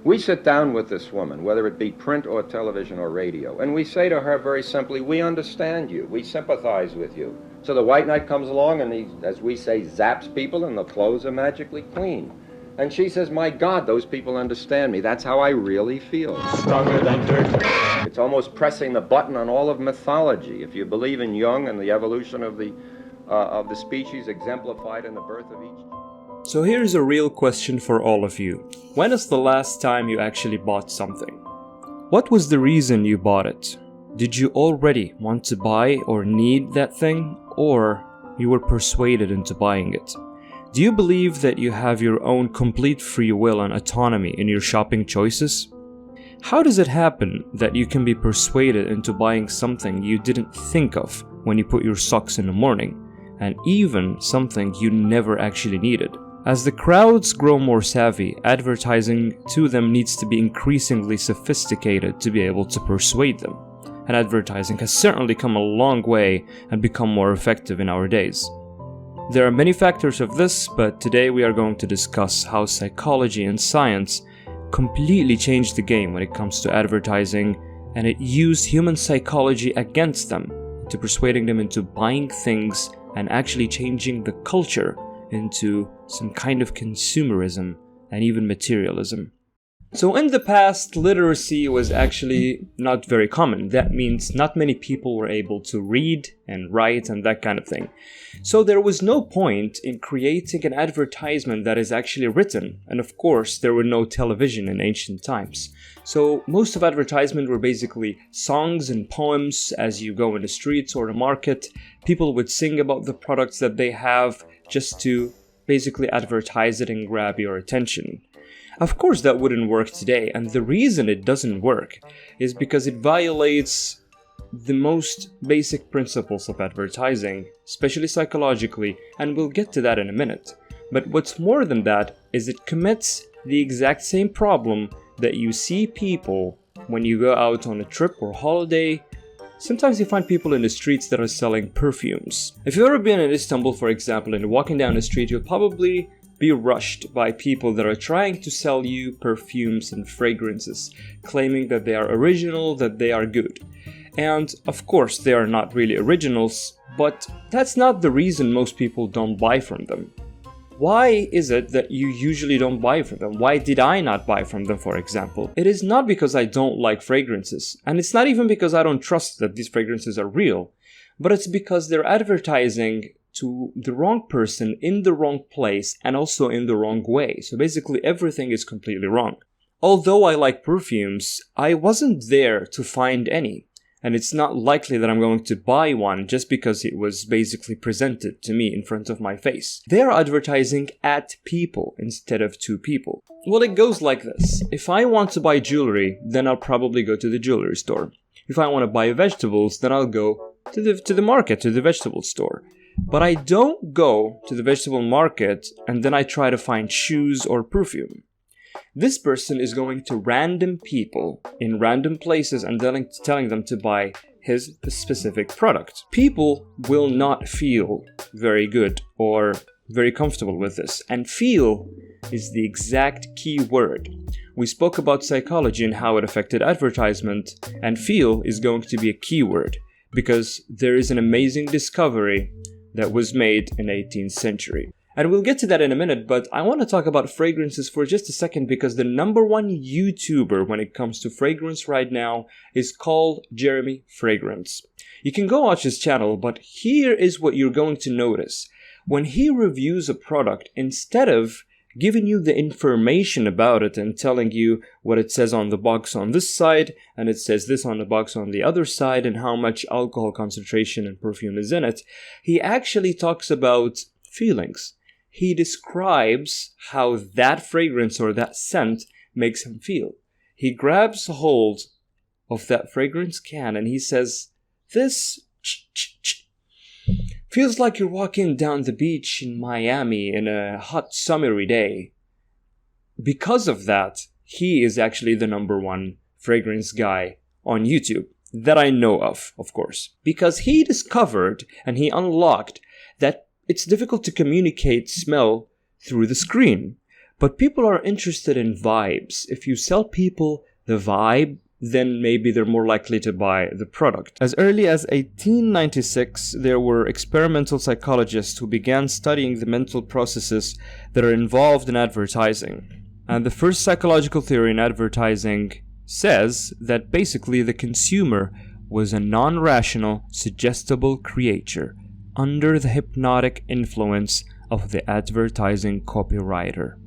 We sit down with this woman, whether it be print or television or radio, and we say to her very simply, we understand you, we sympathize with you. So the white knight comes along and he, as we say, zaps people and the clothes are magically clean. And she says, my God, those people understand me. That's how I really feel. Stronger than dirt. It's almost pressing the button on all of mythology. If you believe in Jung and the evolution of the species exemplified in the birth of each. So here's a real question for all of you. When is the last time you actually bought something? What was the reason you bought it? Did you already want to buy or need that thing, or you were persuaded into buying it? Do you believe that you have your own complete free will and autonomy in your shopping choices? How does it happen that you can be persuaded into buying something you didn't think of when you put your socks in the morning, and even something you never actually needed? As the crowds grow more savvy, advertising to them needs to be increasingly sophisticated to be able to persuade them. And advertising has certainly come a long way and become more effective in our days. There are many factors of this, but today we are going to discuss how psychology and science completely changed the game when it comes to advertising, and it used human psychology against them, to persuading them into buying things and actually changing the culture into some kind of consumerism and even materialism. So in the past, literacy was actually not very common. That means not many people were able to read and write and that kind of thing. So there was no point in creating an advertisement that is actually written. And of course, there were no television in ancient times. So most of advertisement were basically songs and poems as you go in the streets or the market. People would sing about the products that they have just to basically advertise it and grab your attention. Of course that wouldn't work today, and the reason it doesn't work is because it violates the most basic principles of advertising, especially psychologically, and we'll get to that in a minute. But what's more than that is it commits the exact same problem that you see people when you go out on a trip or holiday. Sometimes you find people in the streets that are selling perfumes. If you've ever been in Istanbul, for example, and walking down the street, you'll probably be rushed by people that are trying to sell you perfumes and fragrances, claiming that they are original, that they are good. And of course, they are not really originals, but that's not the reason most people don't buy from them. Why is it that you usually don't buy from them? Why did I not buy from them, for example? It is not because I don't like fragrances, and it's not even because I don't trust that these fragrances are real, but it's because they're advertising to the wrong person in the wrong place and also in the wrong way. So basically everything is completely wrong. Although I like perfumes, I wasn't there to find any. And it's not likely that I'm going to buy one just because it was basically presented to me in front of my face. They are advertising at people instead of to people. Well, it goes like this. If I want to buy jewelry, then I'll probably go to the jewelry store. If I want to buy vegetables, then I'll go to the market, to the vegetable store. But I don't go to the vegetable market and then I try to find shoes or perfume. This person is going to random people in random places and telling them to buy his specific product. People will not feel very good or very comfortable with this, and feel is the exact key word. We spoke about psychology and how it affected advertisement, and feel is going to be a key word because there is an amazing discovery that was made in the 18th century. And we'll get to that in a minute, but I want to talk about fragrances for just a second because the number one YouTuber when it comes to fragrance right now is called Jeremy Fragrance. You can go watch his channel, but here is what you're going to notice. When he reviews a product, instead of giving you the information about it and telling you what it says on the box on this side, and it says this on the box on the other side, and how much alcohol concentration and perfume is in it, he actually talks about feelings. He describes how that fragrance or that scent makes him feel. He grabs hold of that fragrance can and he says, this feels like you're walking down the beach in Miami in a hot summery day. Because of that, he is actually the number one fragrance guy on YouTube that I know of course. Because he discovered and he unlocked that it's difficult to communicate smell through the screen. But people are interested in vibes. If you sell people the vibe, then maybe they're more likely to buy the product. As early as 1896, there were experimental psychologists who began studying the mental processes that are involved in advertising. And the first psychological theory in advertising says that basically the consumer was a non-rational, suggestible creature under the hypnotic influence of the advertising copywriter.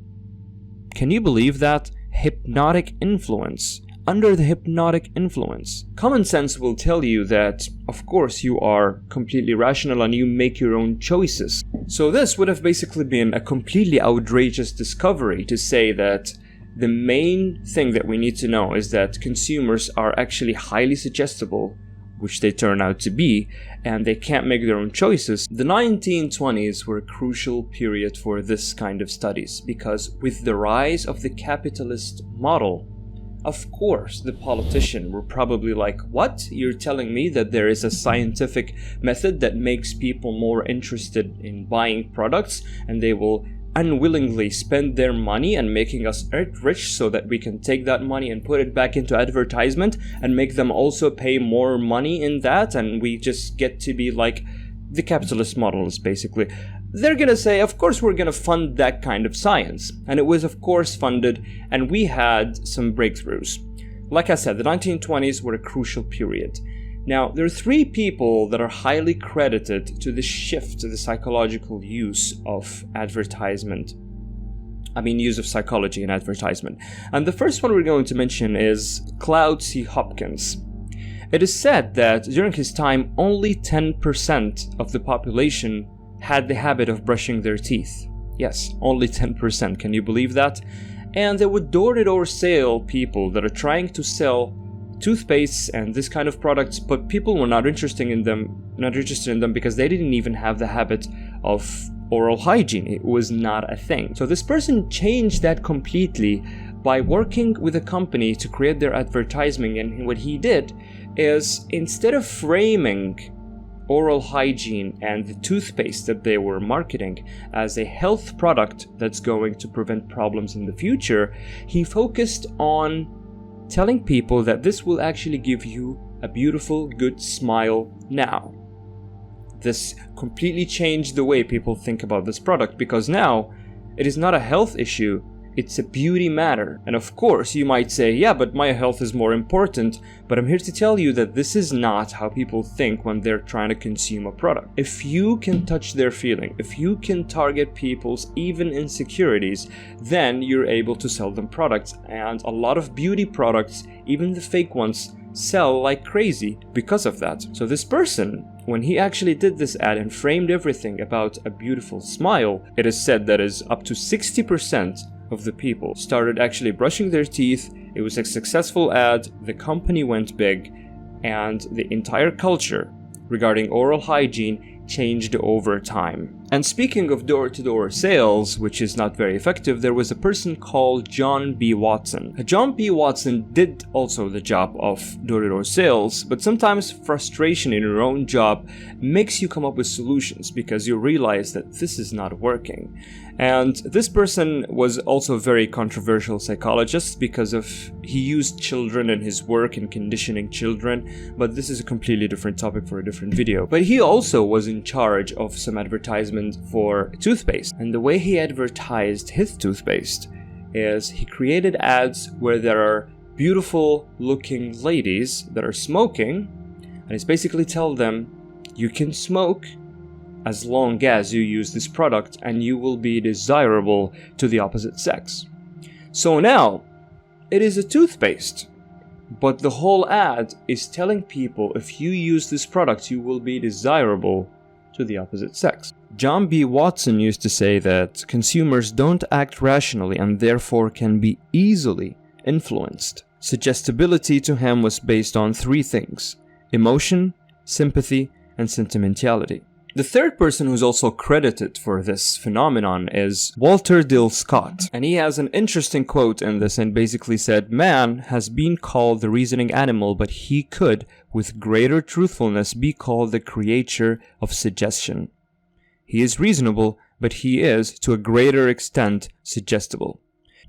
Can you believe that? Hypnotic influence. Under the hypnotic influence. Common sense will tell you that, of course, you are completely rational and you make your own choices. So this would have basically been a completely outrageous discovery to say that the main thing that we need to know is that consumers are actually highly suggestible, which they turn out to be, and they can't make their own choices. The 1920s were a crucial period for this kind of studies because with the rise of the capitalist model, of course, the politicians were probably like, what? You're telling me that there is a scientific method that makes people more interested in buying products and they will unwillingly spend their money and making us rich so that we can take that money and put it back into advertisement and make them also pay more money in that, and we just get to be like the capitalist model is basically. They're gonna say, of course we're gonna fund that kind of science. And it was of course funded, and we had some breakthroughs. Like I said, the 1920s were a crucial period. Now, there are three people that are highly credited to the shift to the psychological use of advertisement. Use of psychology in advertisement. And the first one we're going to mention is Claude C. Hopkins. It is said that during his time, only 10% of the population had the habit of brushing their teeth. Yes, only 10%. Can you believe that? And there were door-to-door sale people that are trying to sell toothpastes and this kind of products, but people were not interested in them because they didn't even have the habit of oral hygiene. It was not a thing. So this person changed that completely by working with a company to create their advertising, and what he did is, instead of framing oral hygiene and the toothpaste that they were marketing as a health product that's going to prevent problems in the future, he focused on telling people that this will actually give you a beautiful, good smile now. This completely changed the way people think about this product, because now it is not a health issue, it's a beauty matter. And of course, you might say, yeah, but my health is more important. But I'm here to tell you that this is not how people think when they're trying to consume a product. If you can touch their feeling, if you can target people's even insecurities, then you're able to sell them products. And a lot of beauty products, even the fake ones, sell like crazy because of that. So this person, when he actually did this ad and framed everything about a beautiful smile, it is said that is up to 60% of the people started actually brushing their teeth. It was a successful ad, the company went big, and the entire culture regarding oral hygiene changed over time. And speaking of door-to-door sales, which is not very effective, there was a person called John B. Watson. John B. Watson did also the job of door-to-door sales, but sometimes frustration in your own job makes you come up with solutions because you realize that this is not working. And this person was also a very controversial psychologist because he used children in his work in conditioning children, but this is a completely different topic for a different video. But he also was in charge of some advertisement for toothpaste, and the way he advertised his toothpaste is he created ads where there are beautiful looking ladies that are smoking, and he's basically tell them, you can smoke as long as you use this product and you will be desirable to the opposite sex. So now, it is a toothpaste, but the whole ad is telling people if you use this product you will be desirable to the opposite sex. John B. Watson used to say that consumers don't act rationally and therefore can be easily influenced. Suggestibility to him was based on three things: emotion, sympathy, and sentimentality. The third person who's also credited for this phenomenon is Walter Dill Scott. And he has an interesting quote in this and basically said, man has been called the reasoning animal, but he could, with greater truthfulness, be called the creature of suggestion. He is reasonable, but he is, to a greater extent, suggestible.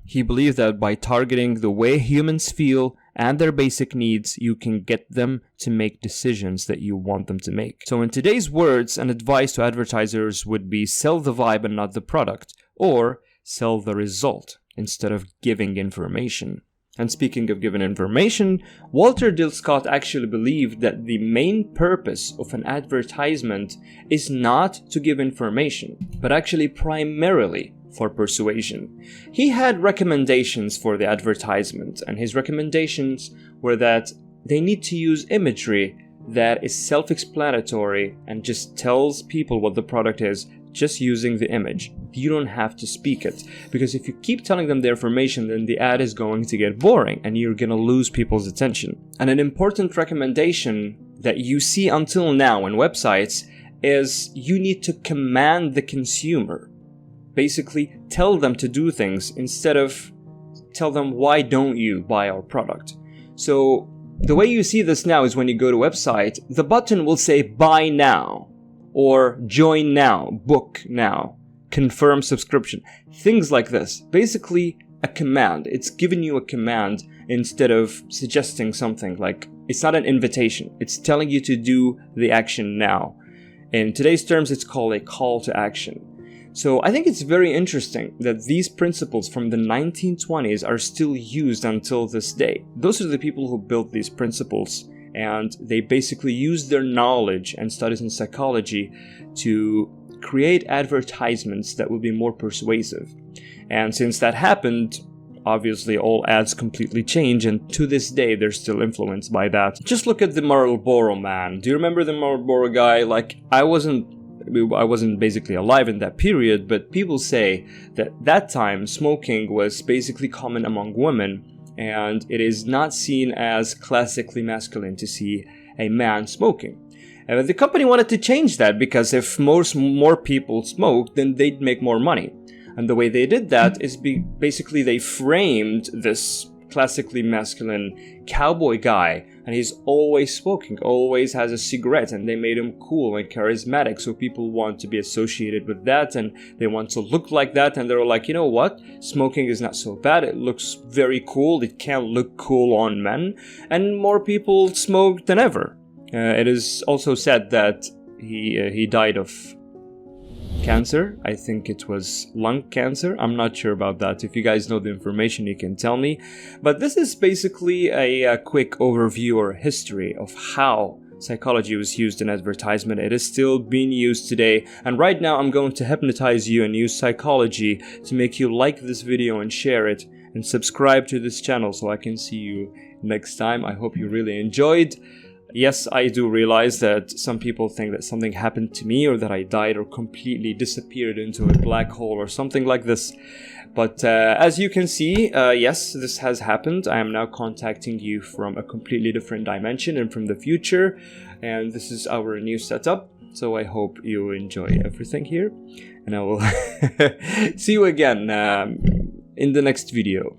He believed that by targeting the way humans feel and their basic needs, you can get them to make decisions that you want them to make. So in today's words, an advice to advertisers would be sell the vibe and not the product, or sell the result instead of giving information. And speaking of giving information, Walter Dill Scott actually believed that the main purpose of an advertisement is not to give information, but actually primarily for persuasion. He had recommendations for the advertisement, and his recommendations were that they need to use imagery that is self-explanatory and just tells people what the product is just using the image. You don't have to speak it, because if you keep telling them the information, then the ad is going to get boring and you're going to lose people's attention. And an important recommendation that you see until now in websites is you need to command the consumer. Basically, tell them to do things instead of tell them, why don't you buy our product? So the way you see this now is when you go to a website, the button will say buy now, or join now, book now, confirm subscription, things like this. Basically a command. It's giving you a command instead of suggesting something. Like, it's not an invitation, it's telling you to do the action now. In today's terms, it's called a call to action. So I think it's very interesting that these principles from the 1920s are still used until this day. Those are the people who built these principles, and they basically use their knowledge and studies in psychology to create advertisements that will be more persuasive. And since that happened, obviously all ads completely change, and to this day they're still influenced by that. Just look at the Marlboro man. Do you remember the Marlboro guy? Like, I wasn't basically alive in that period, but people say that that time smoking was basically common among women, and it is not seen as classically masculine to see a man smoking. And the company wanted to change that, because if more people smoked, then they'd make more money. And the way they did that is basically they framed this classically masculine cowboy guy, and he's always smoking, always has a cigarette, and they made him cool and charismatic, so people want to be associated with that, and they want to look like that, and they're like, you know what, smoking is not so bad, it looks very cool, it can look cool on men, and more people smoke than ever. It is also said that he died of cancer. I think it was lung cancer. I'm not sure about that. If you guys know the information, you can tell me. But this is basically a quick overview or history of how psychology was used in advertisement. It is still being used today. And right now I'm going to hypnotize you and use psychology to make you like this video and share it and subscribe to this channel so I can see you next time. I hope you really enjoyed. Yes, I do realize that some people think that something happened to me, or that I died or completely disappeared into a black hole or something like this. But as you can see, yes, this has happened. I am now contacting you from a completely different dimension and from the future. And this is our new setup. So I hope you enjoy everything here. And I will see you again in the next video.